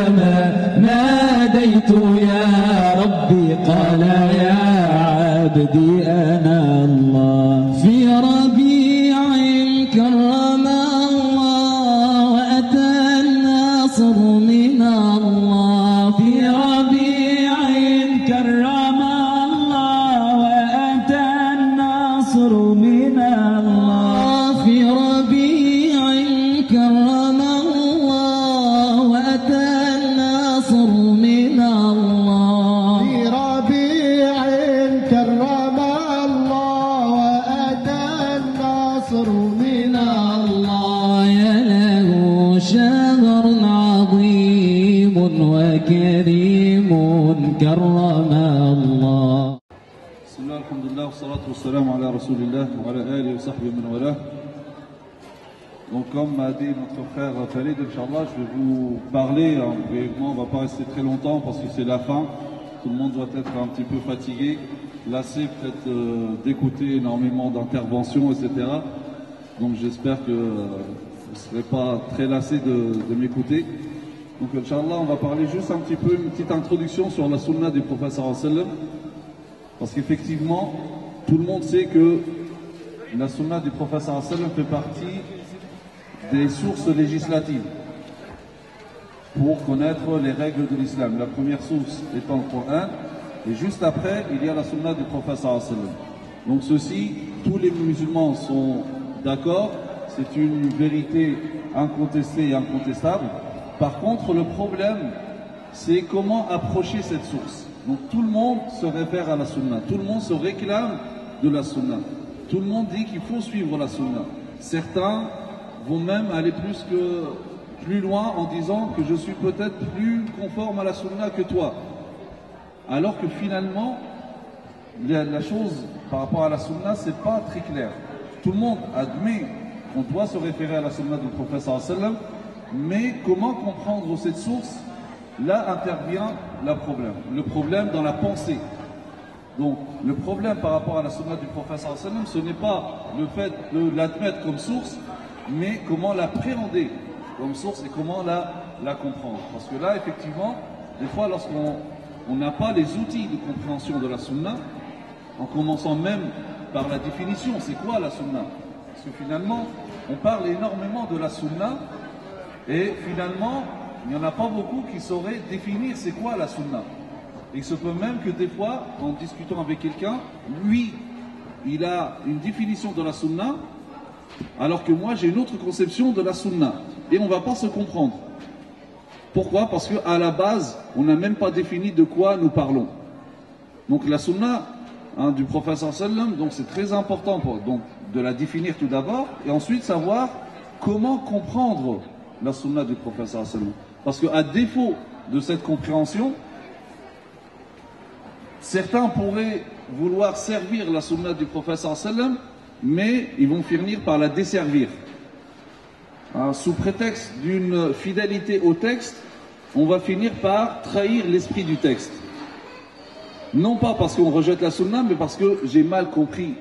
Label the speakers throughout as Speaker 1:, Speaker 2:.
Speaker 1: كلما ناديت يا ربي قال يا عبدي أنا الله. في ربيع كرم الله وأتى الناصر من الله. في ربيع كرم الله وأتى الناصر من الله. في ربيع كرم الله وأتى الناصر من الله.
Speaker 2: في ربيع كرم الله وأتى الناصر من الله.
Speaker 1: يا له شهر عظيم وكريم كرم الله.
Speaker 3: بسم الله الحمد لله والصلاة والسلام على رسول الله وعلى آله وصحبه من والاه. Donc comme m'a dit notre frère Khalid, Inch'Allah, je vais vous parler, brièvement, on ne va pas rester très longtemps parce que c'est la fin, tout le monde doit être un petit peu fatigué, lassé peut-être d'écouter énormément d'interventions, etc. Donc j'espère que vous ne serez pas très lassé de m'écouter. Donc Inch'Allah, on va parler juste un petit peu, une petite introduction sur la sunna du prophète sallallahu alayhi wa sallam. Parce qu'effectivement, tout le monde sait que la sunna du prophète sallallahu alayhi wa sallam fait partie des sources législatives pour connaître les règles de l'islam. La première source étant le Coran, et juste après, il y a la sunna du prophète sallallahu alayhi wa sallam. Donc ceci, tous les musulmans sont d'accord, c'est une vérité incontestée et incontestable. Par contre, le problème, c'est comment approcher cette source. Donc tout le monde se réfère à la sunna, tout le monde se réclame de la sunna. Tout le monde dit qu'il faut suivre la sunna. Certains vont même aller plus loin en disant que je suis peut-être plus conforme à la sunna que toi. Alors que finalement, la chose par rapport à la sunna, c'est pas très clair. Tout le monde admet qu'on doit se référer à la sunna du prophète sallallahu alayhi wa sallam, mais comment comprendre cette source? Là intervient le problème dans la pensée. Donc le problème par rapport à la sunna du prophète sallallahu alayhi wa sallam, ce n'est pas le fait de l'admettre comme source, mais comment l'appréhender comme source et comment la comprendre. Parce que là, effectivement, des fois, lorsqu'on n'a pas les outils de compréhension de la sunna, en commençant même par la définition, c'est quoi la sunna? Parce que finalement, on parle énormément de la sunna, et finalement, il n'y en a pas beaucoup qui sauraient définir c'est quoi la sunna. Il se peut même que des fois, en discutant avec quelqu'un, lui, il a une définition de la sunna, alors que moi j'ai une autre conception de la sunna. Et on ne va pas se comprendre. Pourquoi? Parce qu'à la base, on n'a même pas défini de quoi nous parlons. Donc la sunna du prophète sallallahu alayhi wa sallam, donc c'est très important donc, de la définir tout d'abord, et ensuite savoir comment comprendre la sunna du prophète sallallahu alayhi wa sallam. Parce qu'à défaut de cette compréhension, certains pourraient vouloir servir la sunna du prophète sallallahu alayhi wa sallam, mais ils vont finir par la desservir. Sous prétexte d'une fidélité au texte, on va finir par trahir l'esprit du texte. Non pas parce qu'on rejette la sunna, mais parce que j'ai mal compris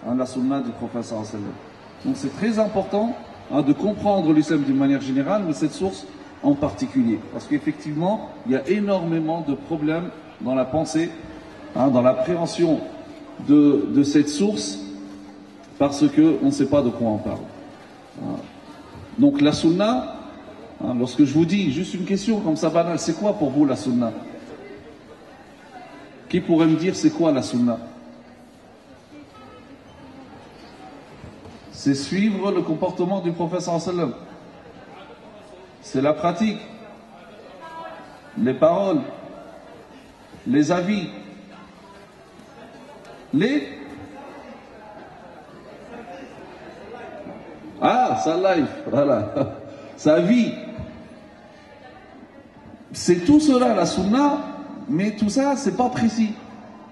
Speaker 3: la sunna du prophète sallallahu alayhi wa sallam. Donc c'est très important de comprendre l'islam d'une manière générale, mais cette source en particulier. Parce qu'effectivement, il y a énormément de problèmes dans la pensée, dans l'appréhension de cette source, parce qu'on ne sait pas de quoi on parle. Donc la sunna, lorsque je vous dis juste une question comme ça banale, c'est quoi pour vous la sunna? Qui pourrait me dire c'est quoi la sunna? C'est suivre le comportement du prophète sallallahu alayhi wa sallam. C'est la pratique, les paroles, les avis, sa life, voilà, sa vie. C'est tout cela la sunna, mais tout ça c'est pas précis.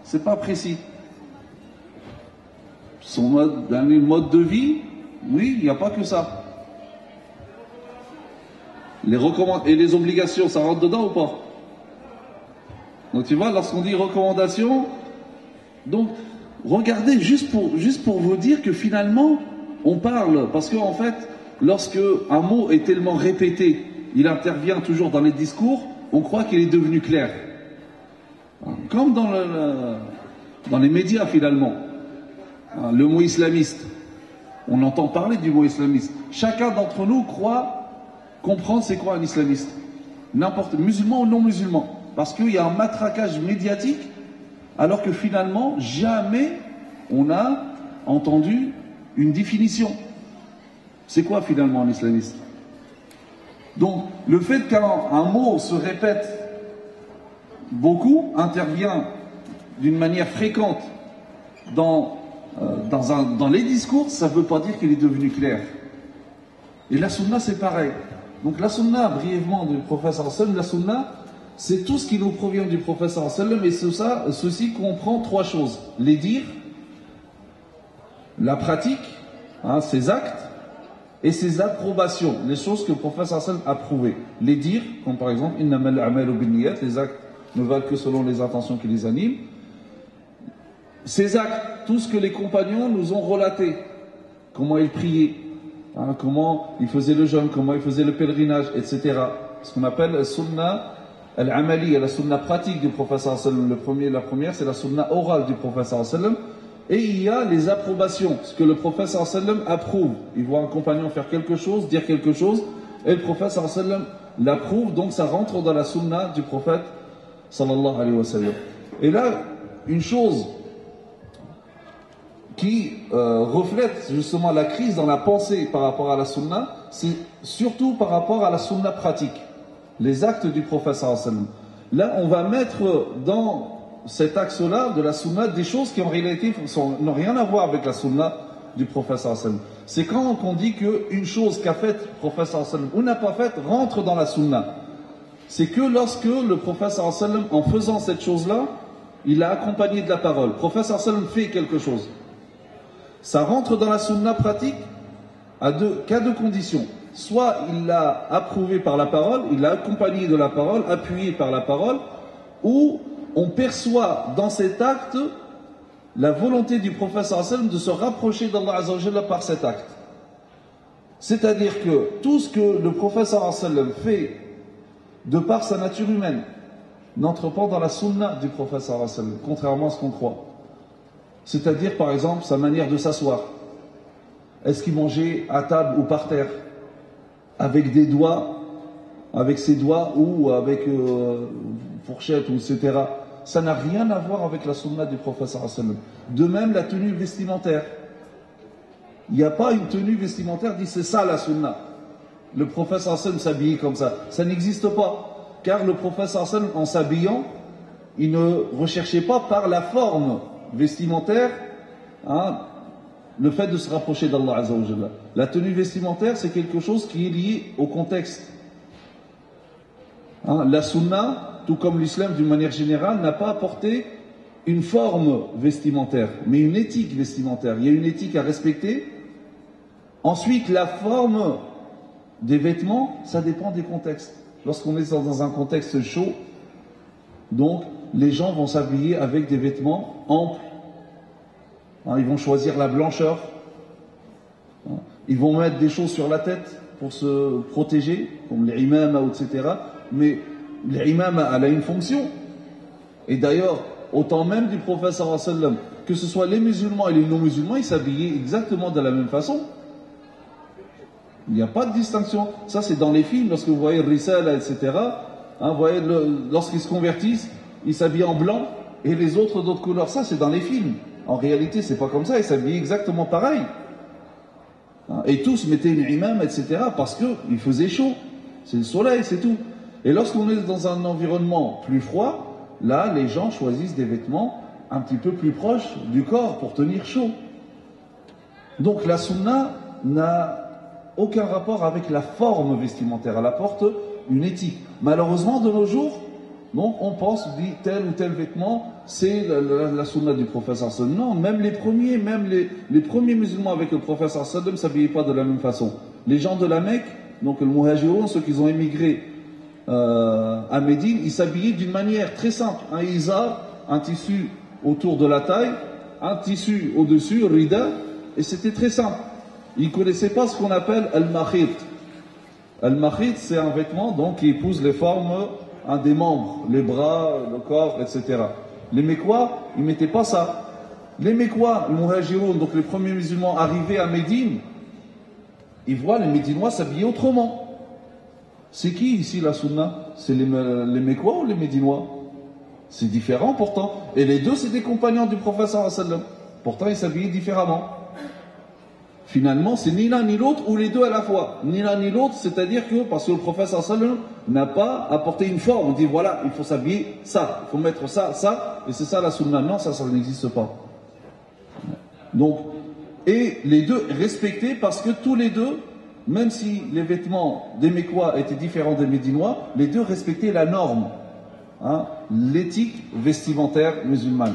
Speaker 3: C'est pas précis. Son mode de vie, oui, il n'y a pas que ça. Et les obligations, ça rentre dedans ou pas? Donc tu vois, lorsqu'on dit recommandation, donc regardez, juste pour vous dire que finalement, on parle, parce qu'en fait, lorsque un mot est tellement répété, il intervient toujours dans les discours, on croit qu'il est devenu clair. Comme dans les médias finalement. Le mot islamiste, on entend parler du mot islamiste. Chacun d'entre nous croit comprendre c'est quoi un islamiste. N'importe, musulman ou non musulman. Parce qu'il y a un matraquage médiatique, alors que finalement, jamais on a entendu une définition. C'est quoi finalement un islamiste? Donc, le fait qu'un mot se répète beaucoup, intervient d'une manière fréquente dans les discours, ça ne veut pas dire qu'il est devenu clair. Et la sunna, c'est pareil. Donc la sunna, brièvement, du prophète sallam, la sunna, c'est tout ce qui nous provient du prophète sallam, et ceci comprend trois choses. Les dires, la pratique, ses actes, et ses approbations, les choses que le prophète sallam a approuvées. Les dires, comme par exemple, innamal a'malu binniyat, les actes ne valent que selon les intentions qui les animent. Ces actes, tout ce que les compagnons nous ont relaté, comment ils priaient, comment ils faisaient le jeûne, comment ils faisaient le pèlerinage, etc. Ce qu'on appelle la sunna al-amali, la sunna pratique du prophète sallam. La première, c'est la sunna orale du prophète sallam. Et il y a les approbations, ce que le prophète sallam approuve. Il voit un compagnon faire quelque chose, dire quelque chose, et le prophète sallam l'approuve, donc ça rentre dans la sunna du prophète sallallahu alayhi wa sallam. Et là, une chose qui reflète justement la crise dans la pensée par rapport à la sunna, c'est surtout par rapport à la sunna pratique, les actes du prophète sallallahu alayhi wa sallam. Là, on va mettre dans cet axe-là de la sunna des choses qui en réalité n'ont rien à voir avec la sunna du prophète sallallahu alayhi wa sallam. C'est quand on dit qu'une chose qu'a faite le prophète sallallahu alayhi wa sallam ou n'a pas faite rentre dans la sunna. C'est que lorsque le prophète sallallahu alayhi wa sallam, en faisant cette chose-là, il a accompagné de la parole. Le prophète sallallahu alayhi wa sallam fait quelque chose. Ça rentre dans la sunna pratique qu'à deux conditions. Soit il l'a approuvé par la parole, il l'a accompagné de la parole, appuyé par la parole, ou on perçoit dans cet acte la volonté du prophète sallallahu alayhi wa sallam de se rapprocher d'Allah azza wa jalla par cet acte. C'est-à-dire que tout ce que le prophète sallallahu alayhi wa sallam fait de par sa nature humaine n'entre pas dans la sunna du prophète sallallahu alayhi wa sallam, contrairement à ce qu'on croit. C'est-à-dire, par exemple, sa manière de s'asseoir. Est-ce qu'il mangeait à table ou par terre? Avec des doigts, avec ses doigts ou avec fourchette, etc. Ça n'a rien à voir avec la sunna du prophète sallallahu alayhi wa sallam. De même, la tenue vestimentaire. Il n'y a pas une tenue vestimentaire dit c'est ça la sunna. Le prophète sallallahu alayhi wa sallam s'habillait comme ça. Ça n'existe pas. Car le prophète sallallahu alayhi wa sallam, en s'habillant, il ne recherchait pas par la forme vestimentaire, le fait de se rapprocher d'Allah azza wa jalla. La tenue vestimentaire, c'est quelque chose qui est lié au contexte. La sunna, tout comme l'islam d'une manière générale, n'a pas apporté une forme vestimentaire, mais une éthique vestimentaire. Il y a une éthique à respecter. Ensuite, la forme des vêtements, ça dépend des contextes. Lorsqu'on est dans un contexte chaud, donc les gens vont s'habiller avec des vêtements amples. Ils vont choisir la blancheur. Ils vont mettre des choses sur la tête pour se protéger, comme les imams, etc. Mais l'imam, elle a une fonction. Et d'ailleurs, au temps même du prophète sallallahu alayhi wa sallam, que ce soit les musulmans et les non-musulmans, ils s'habillaient exactement de la même façon. Il n'y a pas de distinction. Ça, c'est dans les films, lorsque vous voyez Risala, etc. Vous voyez, lorsqu'ils se convertissent, ils s'habillent en blanc et les autres d'autres couleurs. Ça, c'est dans les films. En réalité, c'est pas comme ça. Ils s'habillaient exactement pareil. Et tous mettaient une imam, etc. parce qu'il faisait chaud. C'est le soleil, c'est tout. Et lorsqu'on est dans un environnement plus froid, là, les gens choisissent des vêtements un petit peu plus proches du corps pour tenir chaud. Donc la sunna n'a aucun rapport avec la forme vestimentaire. Elle apporte une éthique. Malheureusement, de nos jours, donc on pense, dit tel ou tel vêtement, c'est la sunna du prophète sallallahu alayhi wa sallam. Non, même les premiers musulmans avec le prophète sallallahu alayhi wa sallam ne s'habillaient pas de la même façon. Les gens de la Mecque, donc le muhajiroun, ceux qui ont émigré à Médine, ils s'habillaient d'une manière très simple. Un izar, un tissu autour de la taille, un tissu au-dessus, rida, et c'était très simple. Ils ne connaissaient pas ce qu'on appelle al-makhit. Al-Makhit, c'est un vêtement donc, qui épouse les formes des membres, les bras, le corps, etc. Les Mécois, ils ne mettaient pas ça. Les Mécois, les Muhajiroun, donc les premiers musulmans arrivés à Médine, ils voient les Médinois s'habiller autrement. C'est qui ici la sunna? C'est les Mécois ou les Médinois? C'est différent pourtant. Et les deux, c'est des compagnons du prophète sallallahu alayhi wa sallam. Pourtant, ils s'habillaient différemment. Finalement, c'est ni l'un ni l'autre ou les deux à la fois. Ni l'un ni l'autre, c'est-à-dire que parce que le prophète sallallahu alayhi wa sallam n'a pas apporté une forme. On dit voilà, il faut s'habiller ça, il faut mettre ça, ça, et c'est ça la sunna. Non, ça n'existe pas. Donc, et les deux respectés parce que tous les deux, même si les vêtements des Mécois étaient différents des Médinois, les deux respectaient la norme, hein, l'éthique vestimentaire musulmane.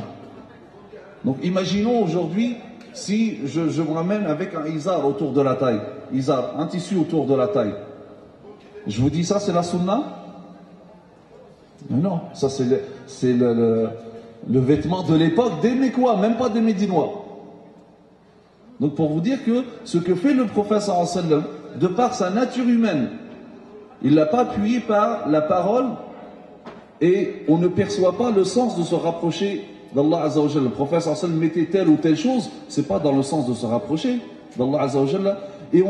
Speaker 3: Donc imaginons aujourd'hui si je me ramène avec un izar autour de la taille, izar, un tissu autour de la taille. Je vous dis ça c'est la sunna? Mais non, ça c'est le vêtement de l'époque des Mécois, même pas des Médinois. Donc pour vous dire que ce que fait le prophète sallallahu alayhi wa sallam, de par sa nature humaine, il ne l'a pas appuyé par la parole et on ne perçoit pas le sens de se rapprocher d'Allah Azza wa Jalla. Le prophète sallallahu alayhi wa sallam mettait telle ou telle chose, c'est pas dans le sens de se rapprocher d'Allah Azza wa Jalla. Et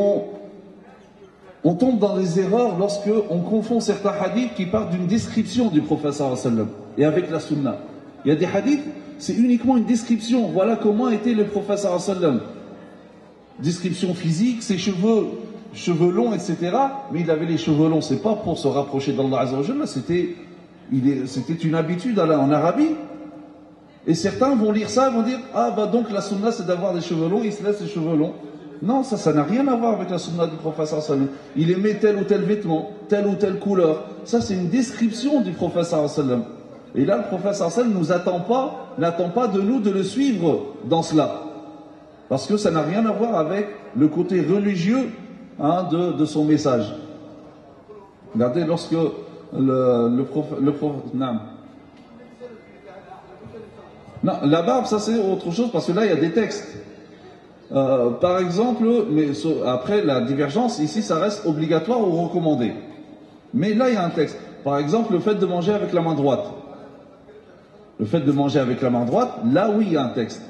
Speaker 3: on tombe dans les erreurs lorsque on confond certains hadiths qui partent d'une description du prophète sallallahu alayhi wa sallam et avec la sunna. Il y a des hadiths, c'est uniquement une description. Voilà comment était le prophète sallallahu alayhi wa sallam. Description physique, ses cheveux longs, etc. Mais il avait les cheveux longs, c'est pas pour se rapprocher d'Allah Azza wa Jalla, c'était une habitude en Arabie. Et certains vont lire ça et vont dire ah bah donc la sunna c'est d'avoir des cheveux longs, il se laisse les cheveux longs. Non, ça n'a rien à voir avec la sunna du prophète sallallahu alayhi wa sallam. Il aimait tel ou tel vêtement, telle ou telle couleur. Ça c'est une description du prophète sallallahu alayhi wa sallam. Et là le prophète sallallahu alayhi wa sallam n'attend pas de nous de le suivre dans cela. Parce que ça n'a rien à voir avec le côté religieux de son message. Regardez, lorsque le prophète non, la barbe, ça c'est autre chose, parce que là il y a des textes. Par exemple, mais après la divergence, ici ça reste obligatoire ou recommandé. Mais là il y a un texte. Par exemple, le fait de manger avec la main droite. Le fait de manger avec la main droite, là oui il y a un texte.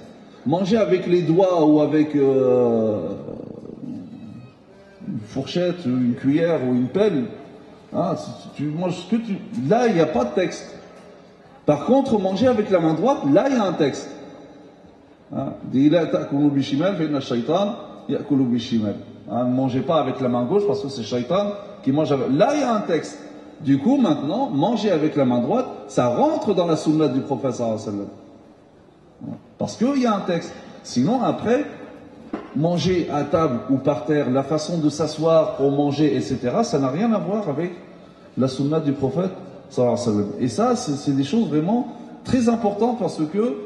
Speaker 3: Manger avec les doigts ou avec une fourchette, une cuillère ou une pelle, hein, si tu manges ce que tu... Là, il n'y a pas de texte. Par contre, manger avec la main droite, là, il y a un texte. Hein, ne mangez pas avec la main gauche parce que c'est shaitan qui mange avec... Là, il y a un texte. Du coup, maintenant, manger avec la main droite, ça rentre dans la sunna du prophète sallallahu alayhi wa sallam. Parce qu'il y a un texte. Sinon, après, manger à table ou par terre, la façon de s'asseoir pour manger, etc., ça n'a rien à voir avec la sunna du prophète, sallallahu alayhi wa sallam. Et ça, c'est des choses vraiment très importantes parce que,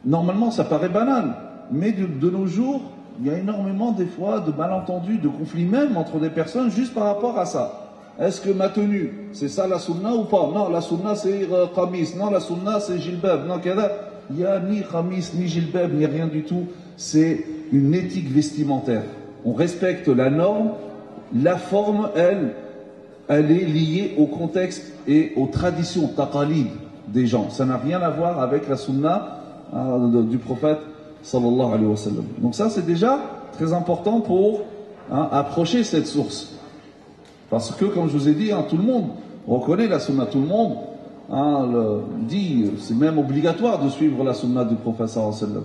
Speaker 3: normalement, ça paraît banal. Mais de nos jours, il y a énormément, des fois, de malentendus, de conflits même entre des personnes juste par rapport à ça. Est-ce que ma tenue, c'est ça la sunna ou pas? Non, la sunna c'est qamis, non, la sunna c'est jilbab, non, kada. Il n'y a ni qamis, ni jilbab, ni rien du tout. C'est une éthique vestimentaire. On respecte la norme, la forme, elle est liée au contexte et aux traditions, taqalid des gens. Ça n'a rien à voir avec la sunna du prophète sallallahu alayhi wa sallam. Donc ça c'est déjà très important pour approcher cette source. Parce que, comme je vous ai dit, tout le monde reconnaît la sunna, tout le monde dit, c'est même obligatoire de suivre la sunna du prophète sallallahu alayhi wa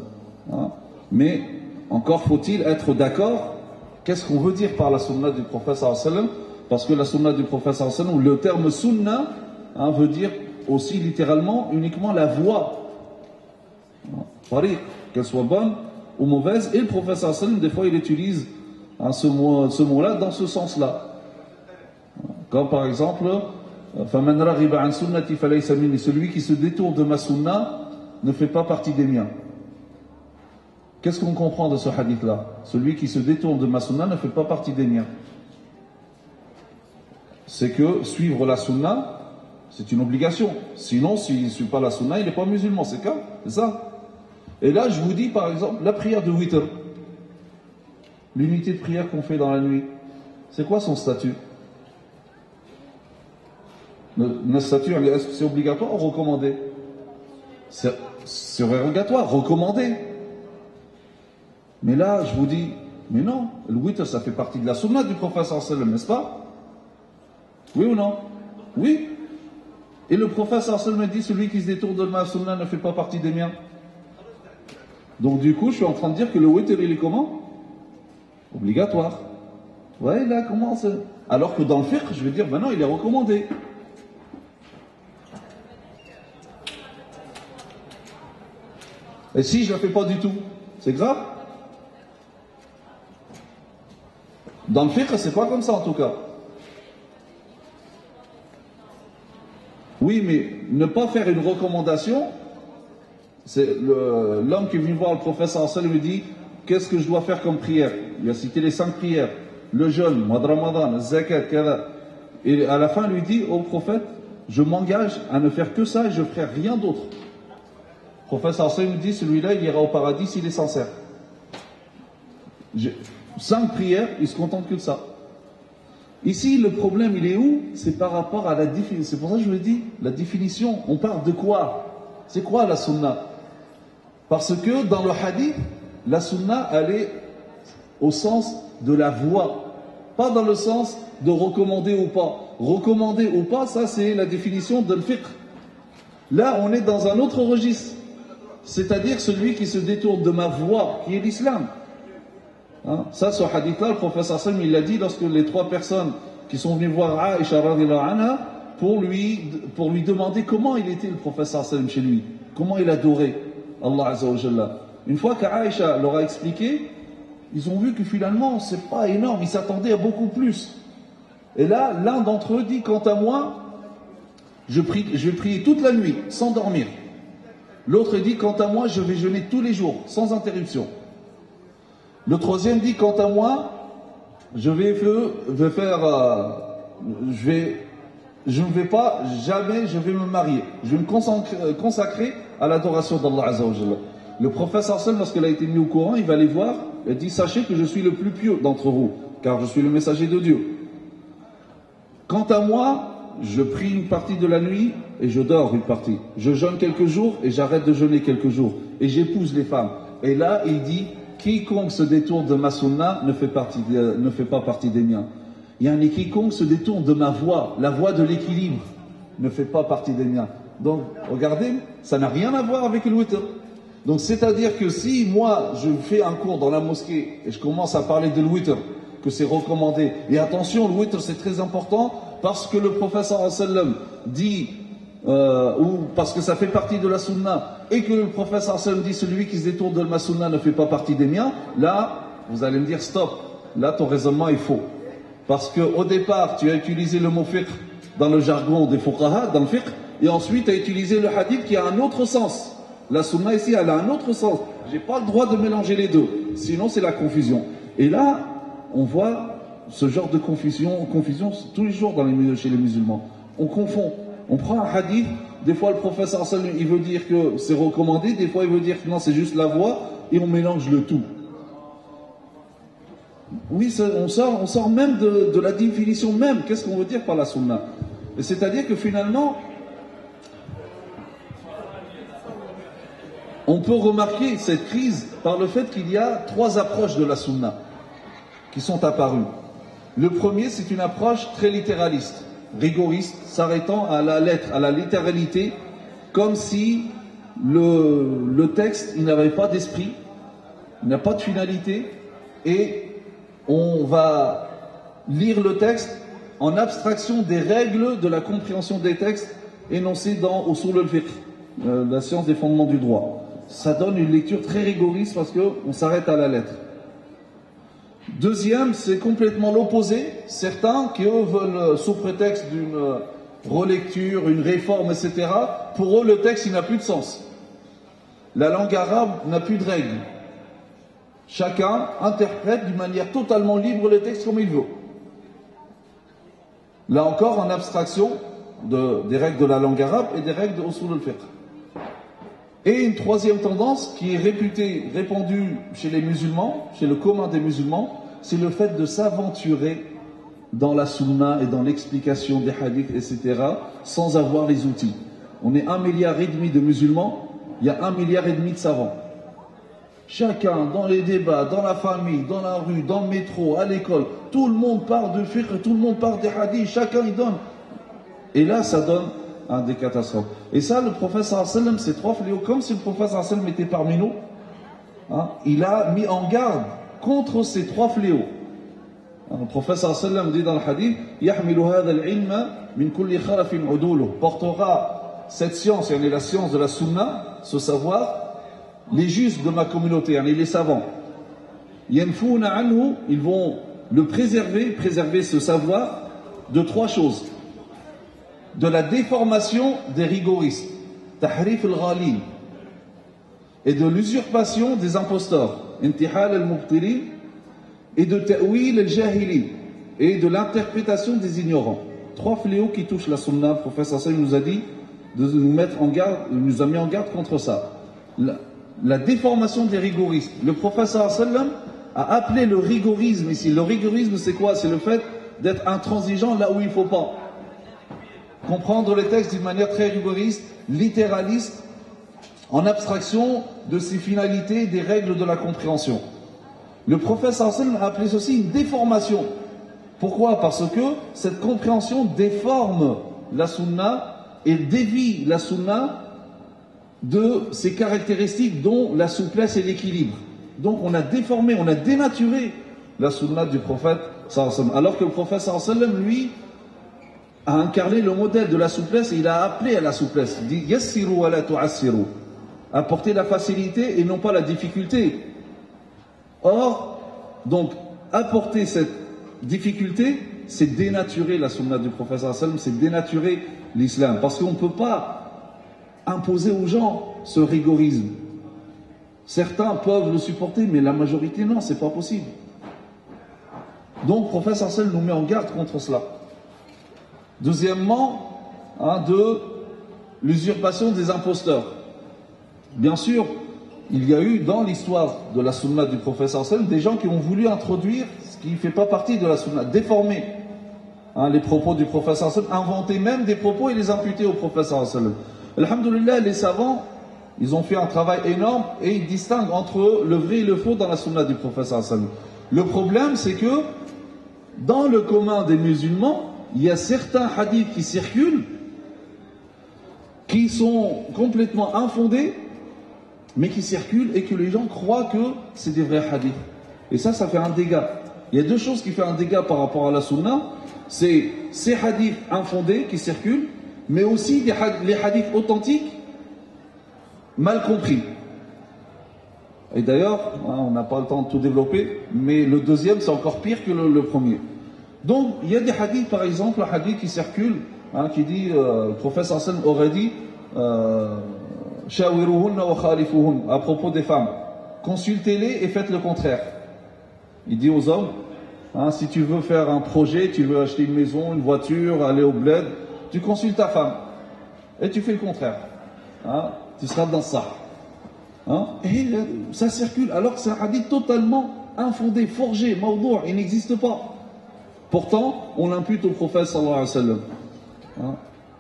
Speaker 3: sallam. Mais encore faut-il être d'accord, qu'est-ce qu'on veut dire par la sunna du prophète sallallahu alayhi wa sallam? Parce que la sunna du prophète sallallahu alayhi wa sallam, le terme sunna veut dire aussi littéralement uniquement la voie. Tariq, qu'elle soit bonne ou mauvaise, et le prophète sallallahu alayhi wa sallam, des fois il utilise ce mot-là dans ce sens-là. Comme par exemple, celui qui se détourne de ma sunna ne fait pas partie des miens. Qu'est-ce qu'on comprend de ce hadith-là? Celui qui se détourne de ma sunna ne fait pas partie des miens. C'est que suivre la sunna, c'est une obligation. Sinon, s'il ne suit pas la sunna, il n'est pas musulman, c'est ça. Et là, je vous dis par exemple, la prière de witr, l'unité de prière qu'on fait dans la nuit. C'est quoi son statut? Notre statut, est-ce que c'est obligatoire ou recommandé? C'est surrogatoire, recommandé. Mais là, je vous dis, mais non, le witr, ça fait partie de la sunna du prophète sallallahu alayhi wa sallam, n'est-ce pas? Oui ou non? Oui. Et le prophète sallallahu alayhi wa sallam dit, celui qui se détourne de ma sunna ne fait pas partie des miens. Donc du coup, je suis en train de dire que le witr, il est comment? Obligatoire. Ouais, là, comment ça? Alors que dans le fiqh, je vais dire, ben non, il est recommandé. Et si je ne la fais pas du tout, c'est grave? Dans le fiqh, c'est pas comme ça en tout cas. Oui, mais ne pas faire une recommandation, c'est l'homme qui est venu voir le prophète sallallahu alayhi wa sallam lui dit, qu'est-ce que je dois faire comme prière? Il a cité les 5 prières, le jeûne, mois de Ramadan, le zakat, kada. Et à la fin, il lui dit, ô prophète, je m'engage à ne faire que ça et je ne ferai rien d'autre. Le prophète sallallahu alayhi wa sallam dit, celui-là, il ira au paradis s'il est sincère. 5 prières, il se contente que de ça. Ici, le problème, il est où? C'est par rapport à la définition. C'est pour ça que je vous dis, la définition, on parle de quoi? C'est quoi la sunna? Parce que dans le hadith, la sunna, elle est au sens de la voie, pas dans le sens de recommander ou pas. Recommander ou pas, ça c'est la définition de l'fiqh. Là, on est dans un autre registre, c'est-à-dire celui qui se détourne de ma voie, qui est l'islam. Hein? Ça, ce hadith-là, le professeur Sam, il l'a dit lorsque les 3 personnes qui sont venues voir Aïcha radhiyallahu anha pour lui demander comment il était le professeur Sam chez lui, comment il adorait Allah Azza wa Jalla. Une fois qu'Aïcha leur a expliqué, ils ont vu que finalement, c'est pas énorme, ils s'attendaient à beaucoup plus. Et là, l'un d'entre eux dit, quant à moi, je vais prier toute la nuit, sans dormir. L'autre dit, quant à moi, je vais jeûner tous les jours, sans interruption. Le troisième dit, quant à moi, je ne vais pas, jamais je vais me marier. Je vais me consacrer à l'adoration d'Allah Azza wa Jalla. Le prophète sallallahu, lorsqu'il a été mis au courant, il va aller voir, il dit, sachez que je suis le plus pieux d'entre vous, car je suis le messager de Dieu. Quant à moi, je prie une partie de la nuit et je dors une partie. Je jeûne quelques jours et j'arrête de jeûner quelques jours. Et j'épouse les femmes. Et là, il dit, quiconque se détourne de ma sunna ne fait pas partie des miens. Yani quiconque se détourne de ma voie, la voie de l'équilibre, ne fait pas partie des miens. Donc, regardez, ça n'a rien à voir avec le witr. Donc, c'est-à-dire que si moi, je fais un cours dans la mosquée et je commence à parler de le witr, que c'est recommandé, et attention, le witr c'est très important parce que le prophète sallallahu alayhi wa sallam dit, ou parce que ça fait partie de la sunna, et que le prophète sallallahu alayhi wa sallam dit, celui qui se détourne de ma sunna ne fait pas partie des miens, là, vous allez me dire, stop, là ton raisonnement est faux. Parce qu'au départ, tu as utilisé le mot fiqh dans le jargon des fuqaha, dans le fiqh, et ensuite tu as utilisé le hadith qui a un autre sens. La sunna ici, elle a un autre sens. J'ai pas le droit de mélanger les deux, sinon c'est la confusion. Et là, on voit ce genre de confusion tous les jours chez les musulmans. On confond. On prend un hadith, des fois le professeur sallallahu il veut dire que c'est recommandé, des fois il veut dire que non, c'est juste la voie, et on mélange le tout. Oui, on sort même de la définition même. Qu'est-ce qu'on veut dire par la sunna? C'est-à-dire que finalement, on peut remarquer cette crise par le fait qu'il y a 3 approches de la sunna qui sont apparues. Le premier, c'est une approche très littéraliste, rigoriste, s'arrêtant à la lettre, à la littéralité, comme si le texte, il n'avait pas d'esprit, il n'a pas de finalité, et on va lire le texte en abstraction des règles de la compréhension des textes énoncés dans Usul al-Fiqh, la science des fondements du droit. Ça donne une lecture très rigoriste parce qu'on s'arrête à la lettre. Deuxième, c'est complètement l'opposé. Certains qui eux veulent, sous prétexte d'une relecture, une réforme, etc., pour eux le texte il n'a plus de sens. La langue arabe n'a plus de règles. Chacun interprète d'une manière totalement libre le texte comme il veut. Là encore, en abstraction des règles de la langue arabe et des règles de Usul al-Fiqh. Et une troisième tendance qui est répandue chez les musulmans, chez le commun des musulmans, c'est le fait de s'aventurer dans la sunna et dans l'explication des hadiths, etc., sans avoir les outils. On est 1,5 milliard de musulmans, il y a 1,5 milliard de savants. Chacun, dans les débats, dans la famille, dans la rue, dans le métro, à l'école, tout le monde parle de fiqh, tout le monde parle des hadiths, chacun y donne. Et là, ça donne des catastrophes. Et ça, le prophète sallallahu alayhi wa sallam, ces 3 fléaux, comme si le prophète sallallahu alayhi wa sallam était parmi nous, il a mis en garde contre ces 3 fléaux. Le prophète sallallahu alayhi wa sallam dit dans le hadith, يحمل هذا العلم من كل خلف عدوله, portera cette science, et la science de la sunna, ce savoir, les justes de ma communauté, les savants. ينفون عنه, ils vont le préserver ce savoir de 3 choses. De la déformation des rigoristes, tahrif al-ghalin, et de l'usurpation des imposteurs, intihal al-mubtilin, et de ta'wil al-jahili, et de l'interprétation des ignorants. 3 fléaux qui touchent la sunna. Le professeur Hassan nous a dit de nous mettre en garde, nous a mis en garde contre ça. La déformation des rigoristes. Le professeur Hassan a appelé le rigorisme ici. Le rigorisme, c'est quoi? C'est le fait d'être intransigeant là où il ne faut pas. Comprendre les textes d'une manière très rigoriste, littéraliste, en abstraction de ses finalités, des règles de la compréhension. Le prophète sallallahu a appelé ceci une déformation. Pourquoi? Parce que cette compréhension déforme la sunna et dévie la sunna de ses caractéristiques, dont la souplesse et l'équilibre. Donc on a déformé, on a dénaturé la sunna du prophète sallallahu, alors que le prophète sallallahu, lui, a incarné le modèle de la souplesse et il a appelé à la souplesse. Il dit yassiru wa la tu'assiru, apporter la facilité et non pas la difficulté. Or, donc, apporter cette difficulté, c'est dénaturer la sunna du prophète sallallahu alayhi wa sallam, c'est dénaturer l'islam, parce qu'on ne peut pas imposer aux gens ce rigorisme. Certains peuvent le supporter, mais la majorité non, c'est pas possible. Donc, le prophète sallallahu alayhi wa sallam nous met en garde contre cela. Deuxièmement, de l'usurpation des imposteurs. Bien sûr, il y a eu dans l'histoire de la sunna du prophète sallallahu alayhi wa sallam des gens qui ont voulu introduire ce qui ne fait pas partie de la sunna, déformer les propos du prophète sallallahu alayhi wa sallam, inventer même des propos et les imputer au prophète sallallahu alayhi wa sallam. Alhamdulillah, les savants, ils ont fait un travail énorme et ils distinguent entre le vrai et le faux dans la sunna du prophète sallallahu alayhi wa sallam. Le problème, c'est que dans le commun des musulmans, il y a certains hadiths qui circulent, qui sont complètement infondés, mais qui circulent et que les gens croient que c'est des vrais hadiths. Et ça fait un dégât. Il y a 2 choses qui font un dégât par rapport à la sunna. C'est ces hadiths infondés qui circulent, mais aussi les hadiths authentiques mal compris. Et d'ailleurs, on n'a pas le temps de tout développer, mais le deuxième, c'est encore pire que le premier. Donc, il y a des hadiths, par exemple, un hadith qui circule, qui dit, le prophète sallallahu alayhi wa sallam aurait dit, shawiruhunna wa khalifuhun, à propos des femmes, consultez-les et faites le contraire. Il dit aux hommes, si tu veux faire un projet, tu veux acheter une maison, une voiture, aller au bled, tu consultes ta femme et tu fais le contraire. Tu seras dans ça. Et ça circule alors que c'est un hadith totalement infondé, forgé, mawdou', il n'existe pas. Pourtant, on l'impute au prophète sallallahu alayhi wa sallam.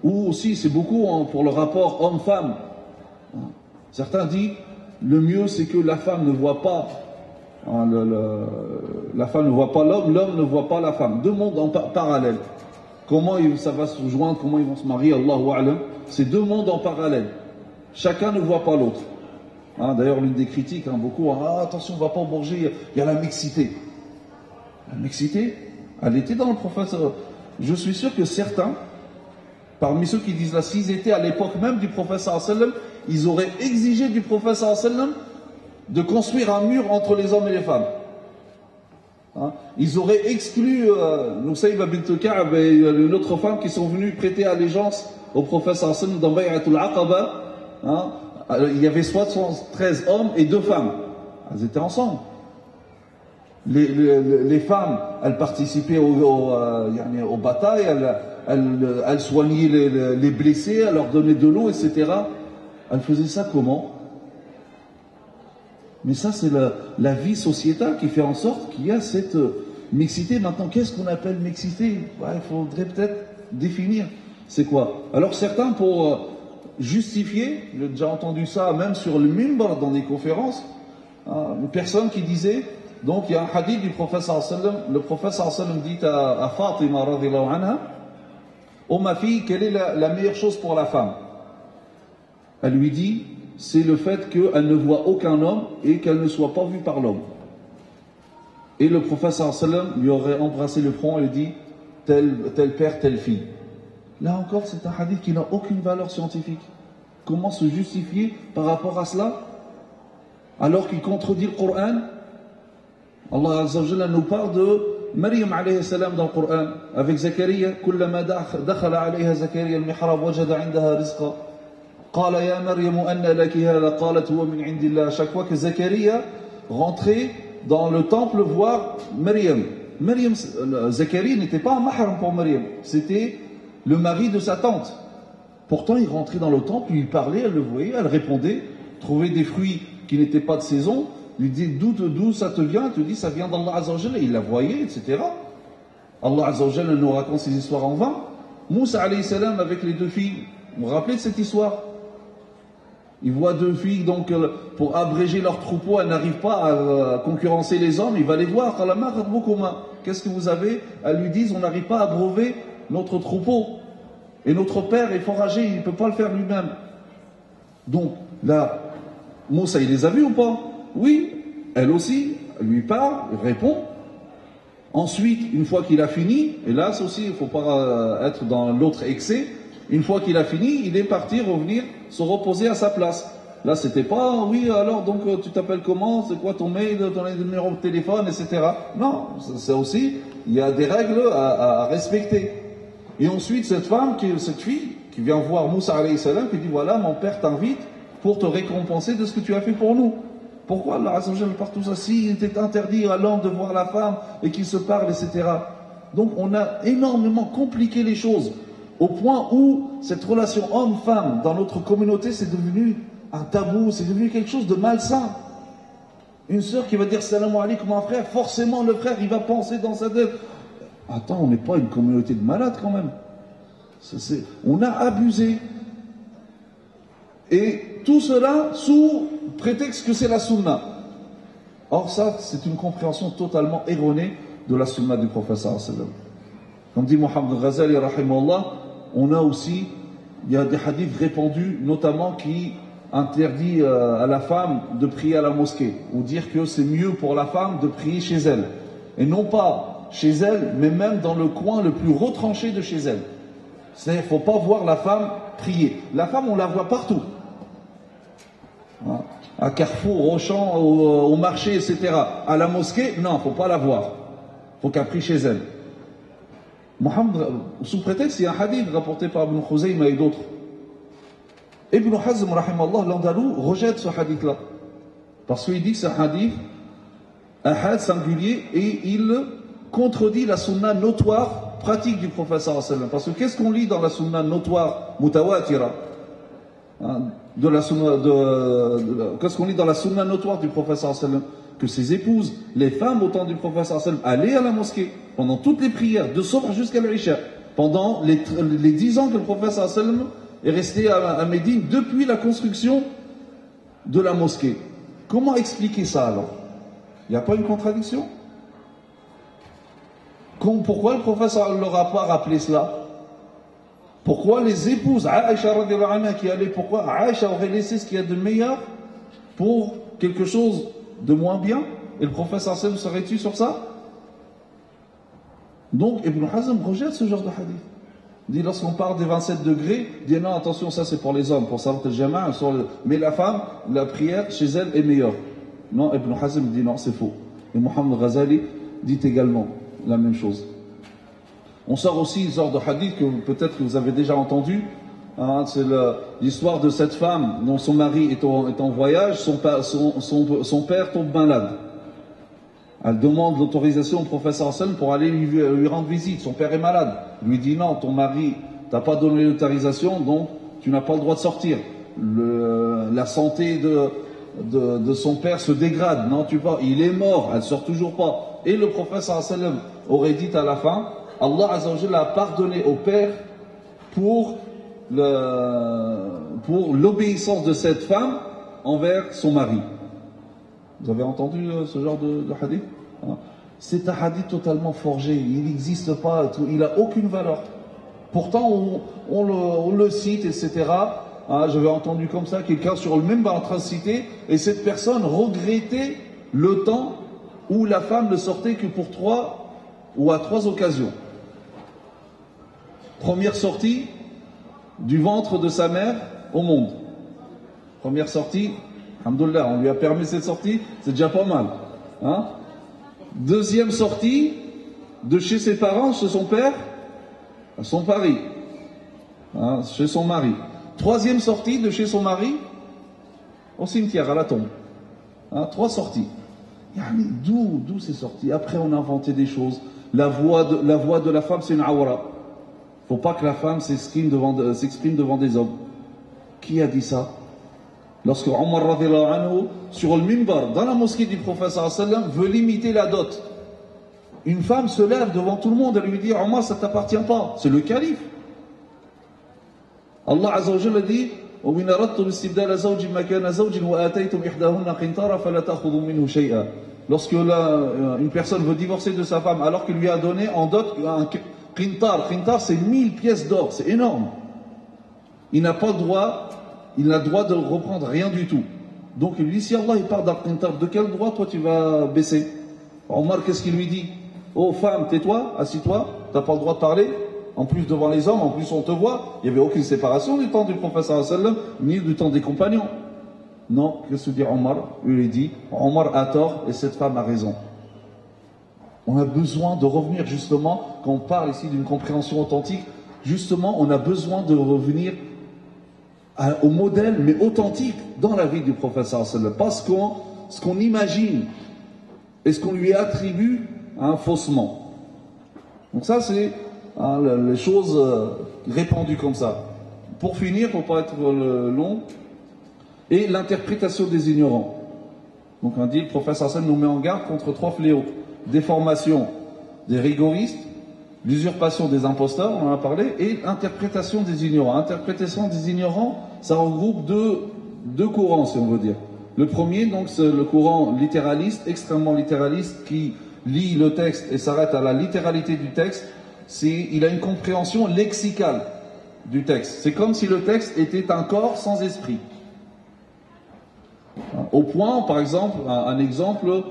Speaker 3: Ou aussi, c'est beaucoup pour le rapport homme-femme. Certains disent, le mieux c'est que la femme ne voit pas, la femme ne voit pas l'homme, l'homme ne voit pas la femme. 2 mondes en parallèle. Comment ça va se joindre, comment ils vont se marier, Allahu a'lam. C'est 2 mondes en parallèle. Chacun ne voit pas l'autre. D'ailleurs, l'une des critiques, beaucoup, attention, on ne va pas au Bourget, il y a la mixité. La mixité, elle était dans le prophète. Je suis sûr que certains, parmi ceux qui disent là, s'ils étaient à l'époque même du prophète sallallahu alayhi wa sallam, ils auraient exigé du prophète sallallahu alayhi wa sallam de construire un mur entre les hommes et les femmes. Ils auraient exclu Nusayba bint Ka'b et une autre femme qui sont venues prêter allégeance au prophète sallallahu alayhi wa sallam dans Bay'atul Aqaba. Il y avait 73 hommes et 2 femmes. Elles étaient ensemble. Les femmes, elles participaient aux batailles, elles soignaient les blessés, elles leur donnaient de l'eau, etc. Elles faisaient ça comment? Mais ça, c'est la vie sociétale qui fait en sorte qu'il y a Mixité, maintenant, qu'est-ce qu'on appelle mixité? Il faudrait peut-être définir. C'est quoi? Alors certains, pour justifier, j'ai déjà entendu ça même sur le minbar dans des conférences, une personne qui disait, donc il y a un hadith du prophète sallallahu alayhi wa sallam, le prophète sallallahu alayhi wa sallam dit à Fatima radhiyallahu anha, oh ma fille, quelle est la meilleure chose pour la femme? Elle lui dit, c'est le fait qu'elle ne voit aucun homme et qu'elle ne soit pas vue par l'homme. Et le prophète sallallahu alayhi wa sallam lui aurait embrassé le front et lui dit, tel père, telle fille. Là encore, c'est un hadith qui n'a aucune valeur scientifique. Comment se justifier par rapport à cela alors qu'il contredit le Coran? Allah Azza wa Jalla nous parle de Maryam alayhi salam dans le Coran avec Zakaria. Kullama dakhala alayha Zakaria al-mihrab wajada 'indaha rizqa. Qala ya Maryam anna laki hadha qalat huwa min 'indillah. Chaque fois que Zakaria rentrait dans le temple voir Maryam, Zakaria n'était pas un mahram pour Maryam, c'était le mari de sa tante. Pourtant, il rentrait dans le temple, il parlait, elle le voyait, elle répondait, trouvait des fruits qui n'étaient pas de saison, lui dit d'où ça te vient, elle te dit ça vient d'Allah Azza wa Jalla, il la voyait, etc. Allah Azza wa Jalla nous raconte ces histoires en vain. Moussa alayhi salam avec les deux filles, vous vous rappelez de cette histoire? Il voit deux filles, donc pour abréger leur troupeau, elles n'arrivent pas à concurrencer les hommes, il va les voir. Qu'est-ce que vous avez? Elles lui disent, on n'arrive pas à abreuver notre troupeau. Et notre père est foragé, il ne peut pas le faire lui-même. Donc là, Moussa, il les a vus ou pas? Oui, elle aussi, elle lui parle, il répond. Ensuite, une fois qu'il a fini, et là, c'est aussi, il ne faut pas être dans l'autre excès, une fois qu'il a fini, il est parti revenir se reposer à sa place. Là, c'était pas, oui, alors, donc, tu t'appelles comment? C'est quoi ton mail, ton numéro de téléphone, etc. Non, c'est aussi, il y a des règles à respecter. Et ensuite, cette fille, qui vient voir Moussa alayhi salam, qui dit, voilà, mon père t'invite pour te récompenser de ce que tu as fait pour nous. Pourquoi Allah Azza wa Jalla part tout ça? Si il était interdit à l'homme de voir la femme et qu'ils se parlent, etc. Donc, on a énormément compliqué les choses, au point où cette relation homme-femme dans notre communauté, c'est devenu un tabou, c'est devenu quelque chose de malsain. Une sœur qui va dire salam alaykoum à un frère, forcément le frère il va penser dans sa tête, attends, on n'est pas une communauté de malades quand même. On a abusé. Et tout cela sous prétexte que c'est la sunna. Or ça, c'est une compréhension totalement erronée de la sunna du prophète sallallahu alayhi wa sallam. Comme dit Mohammed Ghazali rahimahullah, on a aussi, il y a des hadiths répandus, notamment qui interdit à la femme de prier à la mosquée, ou dire que c'est mieux pour la femme de prier chez elle. Et non pas chez elle, mais même dans le coin le plus retranché de chez elle. C'est-à-dire qu'il ne faut pas voir la femme prier. La femme, on la voit partout. À Carrefour, au champ, au marché, etc. À la mosquée, non, il ne faut pas la voir. Il faut qu'elle prie chez elle. Mohammed, sous prétexte, il y a un hadith rapporté par Ibn Khuzayma et d'autres. Ibn Hazm, rahimallah, l'Andalou, rejette ce hadith-là. Parce qu'il dit que c'est un hadith, un hadith singulier, et il contredit la sunna notoire, pratique du prophète sallallahu alayhi wa sallam. Parce que qu'est-ce qu'on lit dans la sunna notoire, mutawatira, qu'est-ce qu'on lit dans la sunna notoire du prophète sallallahu alayhi wa sallam? Que ses épouses, les femmes au temps du prophète sallallahu alayhi wa sallam, allaient à la mosquée pendant toutes les prières, de Subh jusqu'à l'Isha, pendant les 10 ans que le prophète sallallahu alayhi wa sallam est resté à Médine depuis la construction de la mosquée. Comment expliquer ça alors? Il n'y a pas une contradiction? Pourquoi le prophète ne leur a pas rappelé cela? Pourquoi les épouses, Aïcha radhiyallahu anha qui allaient, pourquoi Aïcha aurait laissé ce qu'il y a de meilleur pour quelque chose de moins bien? Et le prophète sallallahu alayhi wa sallam serait-il sur ça? Donc Ibn Hazm rejette ce genre de hadith. Il dit lorsqu'on parle des 27 degrés, il dit non, attention, ça c'est pour les hommes, pour salat al-jama'a, mais la femme, la prière chez elle est meilleure. Non, Ibn Hazm dit non, c'est faux. Et Mohammed Ghazali dit également la même chose. On sort aussi une sorte de hadith que peut-être que vous avez déjà entendu. Hein, c'est l'histoire de cette femme dont son mari est en voyage, son père tombe malade. Elle demande l'autorisation au prophète sallallahu alayhi wa sallam pour aller lui rendre visite. Son père est malade. Il lui dit non, ton mari t'a pas donné l'autorisation, donc tu n'as pas le droit de sortir. La santé de son père se dégrade. Non, tu vois, il est mort, elle ne sort toujours pas. Et le prophète sallallahu alayhi wa sallam aurait dit à la fin, Allah azza wa jalla a pardonné au père pour l'obéissance de cette femme envers son mari. Vous avez entendu ce genre de hadith? C'est un hadith totalement forgé, il n'existe pas, il n'a aucune valeur. Pourtant, on le cite, etc. J'avais entendu comme ça quelqu'un sur le même en train de citer, et cette personne regrettait le temps où la femme ne sortait que pour 3 ou à 3 occasions. Première sortie du ventre de sa mère au monde. Première sortie, alhamdoulilah, on lui a permis cette sortie, c'est déjà pas mal. Hein? Deuxième sortie, de chez ses parents, chez son père, à son mari. Hein, chez son mari. Troisième sortie, de chez son mari, au cimetière, à la tombe. Hein, 3 sorties. D'où c'est sorti? Après, on a inventé des choses. La voix de la femme, c'est une awra. Faut pas que la femme s'exprime devant des hommes. Qui a dit ça? Lorsque Omar radhiyallahu anhu, sur le minbar, dans la mosquée du prophète sallallahu alayhi wa sallam, veut limiter la dot. Une femme se lève devant tout le monde et lui dit, Omar, ça t'appartient pas. C'est le calife. Allah azza wa jalla dit, وَإِنْ أَرَدْتُمْ اسْتِبْدَالَ زَوْجٍ مَكَانَ زَوْجٍ وَآتَيْتُمْ إِحْدَاهُنَّ قِنْطَارًا فَلَا تَأْخُذُوا مِنْهُ شَيْئًا. Lorsque une personne veut divorcer de sa femme alors qu'il lui a donné en dot un qintar. Qintar, c'est 1000 pièces d'or, c'est énorme. Il n'a pas le droit, il n'a le droit de reprendre rien du tout. Donc il lui dit, si Allah il part d'un qintar, de quel droit toi tu vas baisser? Omar, qu'est-ce qu'il lui dit? Oh femme, tais-toi, assis-toi, tu n'as pas le droit de parler. En plus devant les hommes, en plus on te voit. Il n'y avait aucune séparation du temps du prophète sallallahu alayhi wa sallam, ni du temps des compagnons. Non, qu'est-ce que dit Omar? Il lui dit, Omar a tort et cette femme a raison. On a besoin de revenir justement, quand on parle ici d'une compréhension authentique, justement on a besoin de revenir au modèle, mais authentique, dans la vie du prophète sallallahu alayhi wa sallam. Parce que ce qu'on imagine et ce qu'on lui attribue faussement. Donc ça c'est les choses répandues comme ça. Pour finir, pour ne pas être long, et l'interprétation des ignorants. Donc on dit, le prophète sallallahu alayhi wa sallam nous met en garde contre 3 fléaux. Déformation des rigoristes, l'usurpation des imposteurs, on en a parlé, et l'interprétation des ignorants. Interprétation des ignorants, ça regroupe deux courants, si on veut dire. Le premier, donc, c'est le courant littéraliste, extrêmement littéraliste, qui lit le texte et s'arrête à la littéralité du texte. Il a une compréhension lexicale du texte. C'est comme si le texte était un corps sans esprit. Au point, par exemple, un exemple,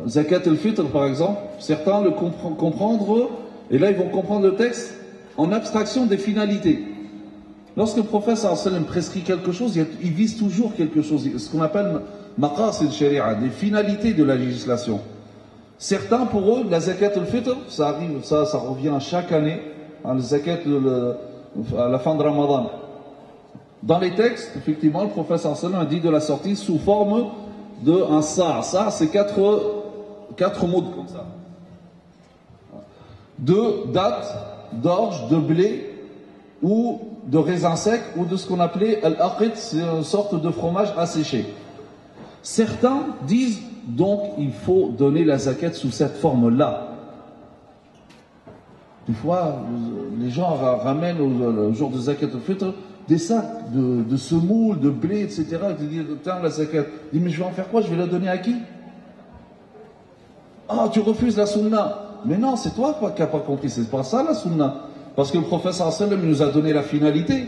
Speaker 3: Zakat al-Fitr, par exemple, certains le comprendre, et là ils vont comprendre le texte en abstraction des finalités. Lorsque le prophète sallallahu alayhi wa sallam prescrit quelque chose, il vise toujours quelque chose, ce qu'on appelle maqasid sharia, des finalités de la législation. Certains, pour eux, la Zakat al-Fitr, ça revient chaque année, la Zakat à la fin de Ramadan. Dans les textes, effectivement, le prophète sallallahu alayhi wa sallam a dit de la sortie sous forme d'un sa'. Ça, c'est 4 mots comme ça. De dattes, d'orge, de blé, ou de raisin sec, ou de ce qu'on appelait al-aqid, c'est une sorte de fromage asséché. Certains disent donc il faut donner la zakat sous cette forme-là. Des fois, les gens ramènent au jour de zakat al-fitr des sacs de semoule, de blé, etc. Ils disent, tiens, la zakat. Ils disent, mais je vais en faire quoi? Je vais la donner à qui? Ah, tu refuses la sunna. Mais non, c'est toi qui n'as pas compris. C'est pas ça la sunna. Parce que le prophète sallallahu alayhi wa sallam nous a donné la finalité.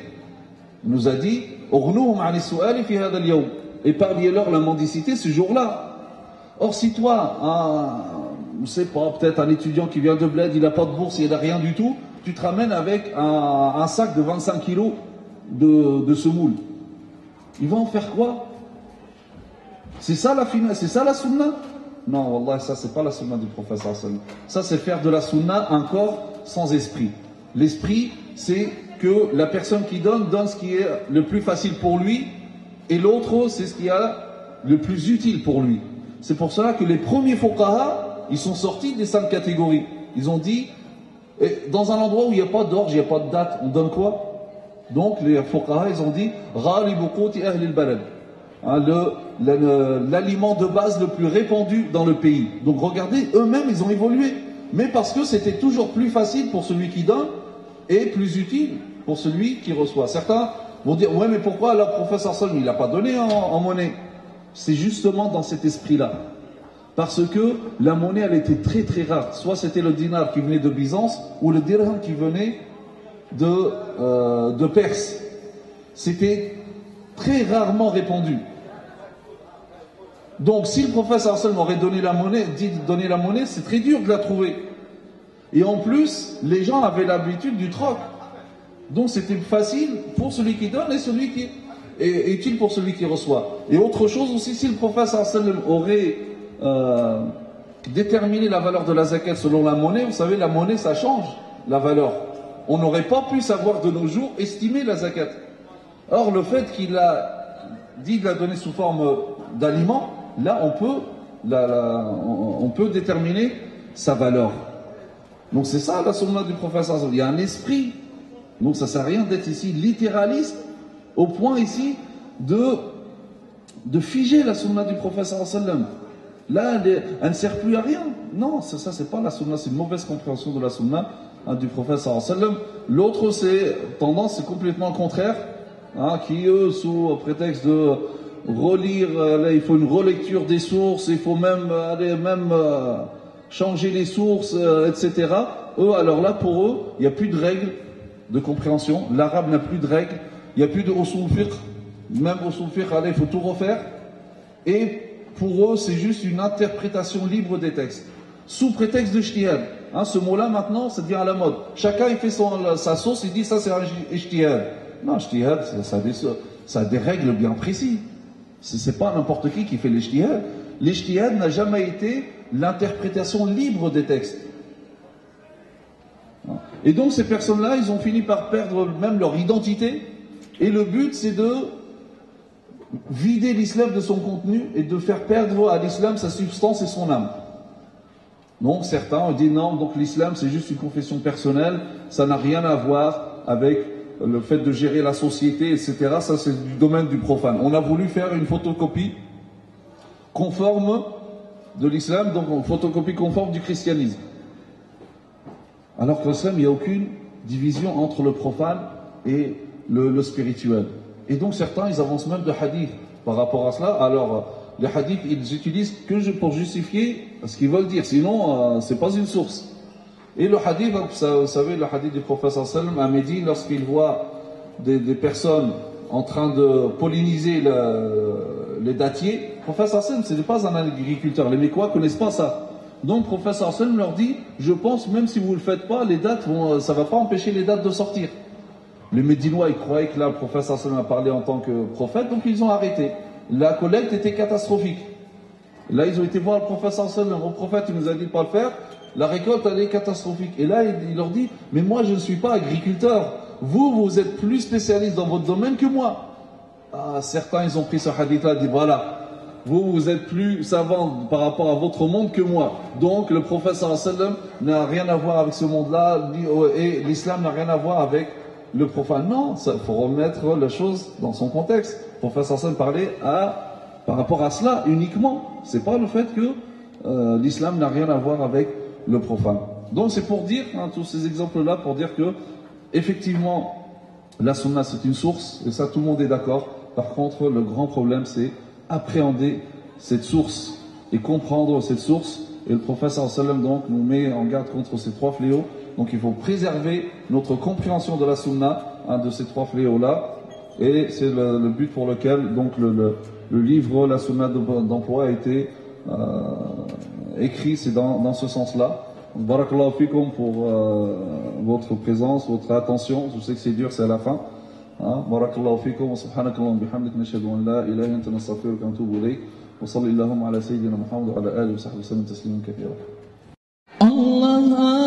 Speaker 3: Il nous a dit, épargnez-leur la mendicité ce jour-là. Or, si toi, je ne sais pas, peut-être un étudiant qui vient de bled, il n'a pas de bourse, il n'a rien du tout, tu te ramènes avec un sac de 25 kilos de semoule. Ils vont en faire quoi? C'est ça la sunna? Non, wallah, ça c'est pas la sunna du prophète sallallahu alayhi wa sallam. Ça c'est faire de la sunna un corps sans esprit. L'esprit, c'est que la personne qui donne ce qui est le plus facile pour lui, et l'autre, c'est ce qui est le plus utile pour lui. C'est pour cela que les premiers fuqaha, ils sont sortis des 5 catégories. Ils ont dit, dans un endroit où il n'y a pas d'orge, il n'y a pas de date, on donne quoi? Donc les fuqaha, ils ont dit, ghalibu quti ahli al-balad. hein, l'aliment de base le plus répandu dans le pays. Donc regardez, eux-mêmes, ils ont évolué. Mais parce que c'était toujours plus facile pour celui qui donne et plus utile pour celui qui reçoit. Certains vont dire, ouais, mais pourquoi le professeur Sallam, il n'a pas donné en monnaie? C'est justement dans cet esprit-là. Parce que la monnaie, elle était très très rare. Soit c'était le dinar qui venait de Byzance, ou le dirham qui venait de Perse. C'était très rarement répandu. Donc si le professeur Sallam aurait donné la monnaie, c'est très dur de la trouver. Et en plus, les gens avaient l'habitude du troc. Donc c'était facile pour celui qui donne et celui qui est utile pour celui qui reçoit. Et autre chose aussi, si le professeur Sallam aurait déterminé la valeur de la zakat selon la monnaie, vous savez, la monnaie ça change la valeur. On n'aurait pas pu savoir de nos jours estimer la zakat. Or le fait qu'il a dit de la donner sous forme d'aliment, là on peut déterminer sa valeur. Donc c'est ça la sunna du professeur. Il y a un esprit. Donc ça ne sert à rien d'être ici littéraliste au point ici de figer la sunna du professeur sallam. Là, elle ne sert plus à rien. Non, ça c'est pas la sunna, c'est une mauvaise compréhension de la sunna du professeur sallam. L'autre tendance, c'est complètement contraire, qui eux, sous prétexte de relire, là, il faut une relecture des sources, il faut même changer les sources, etc. Eux, alors là, pour eux, il n'y a plus de règles de compréhension. L'arabe n'a plus de règles. Il n'y a plus de usul fiqh. Même usul fiqh, il faut tout refaire. Et pour eux, c'est juste une interprétation libre des textes. Sous prétexte de ijtihad. Ce mot-là, maintenant, ça devient à la mode. Chacun, il fait sa sauce, il dit ça, c'est un ijtihad. Non, ijtihad, ça a des règles bien précises. C'est pas n'importe qui fait l'ijtihad. L'ijtihad n'a jamais été l'interprétation libre des textes. Et donc ces personnes-là, ils ont fini par perdre même leur identité. Et le but, c'est de vider l'islam de son contenu et de faire perdre à l'islam sa substance et son âme. Donc certains ont dit non, donc l'islam c'est juste une confession personnelle, ça n'a rien à voir avec le fait de gérer la société, etc. Ça c'est du domaine du profane. On a voulu faire une photocopie conforme de l'islam, donc une photocopie conforme du christianisme. Alors qu'en islam, il n'y a aucune division entre le profane et le spirituel. Et donc certains, ils avancent même de hadith par rapport à cela. Alors, les hadiths, ils utilisent que pour justifier ce qu'ils veulent dire. Sinon, c'est pas une source. Et le hadith, vous savez, le hadith du prophète sallam à Médine, lorsqu'il voit des personnes en train de polliniser les dattiers, le prophète sallam, ce n'est pas un agriculteur. Les Mécois ne connaissent pas ça. Donc, le prophète sallam leur dit, je pense, même si vous ne le faites pas, les dattes ça ne va pas empêcher les dattes de sortir. Les Médinois, ils croyaient que là, le prophète sallam a parlé en tant que prophète, donc ils ont arrêté. La collecte était catastrophique. Là, ils ont été voir le prophète sallam. Le prophète, il nous a dit de ne pas le faire. La récolte, elle est catastrophique. Et là, il leur dit, mais moi, je ne suis pas agriculteur. Vous êtes plus spécialiste dans votre domaine que moi. Certains, ils ont pris ce hadith-là, dit, voilà, vous êtes plus savant par rapport à votre monde que moi. Donc, le prophète sallam n'a rien à voir avec ce monde-là, et l'islam n'a rien à voir avec le profane. Non, il faut remettre la chose dans son contexte. Le prophète sallam parlait par rapport à cela uniquement. C'est pas le fait que l'islam n'a rien à voir avec le profane. Donc c'est pour dire, tous ces exemples-là, pour dire que effectivement, la sunna c'est une source, et ça tout le monde est d'accord. Par contre, le grand problème c'est appréhender cette source et comprendre cette source. Et le prophète sallam donc nous met en garde contre ces trois fléaux. Donc il faut préserver notre compréhension de la sunna, de ces trois fléaux-là. Et c'est le but pour lequel donc le livre La Sunna d'emploi a été écrit, c'est dans ce sens-là. Barakallahu fikum pour votre présence, votre attention. Je sais que c'est dur, c'est à la fin. Barakallahu fikum wa subhanakallahu bihamdik nashhadu an la ilaha illa anta nastaghfiruka wa natubu ilayk wa sallallahu ala sayyidina Muhammad wa ala alihi wa sahbihi wa sallam tasliman kathira.
Speaker 1: Allah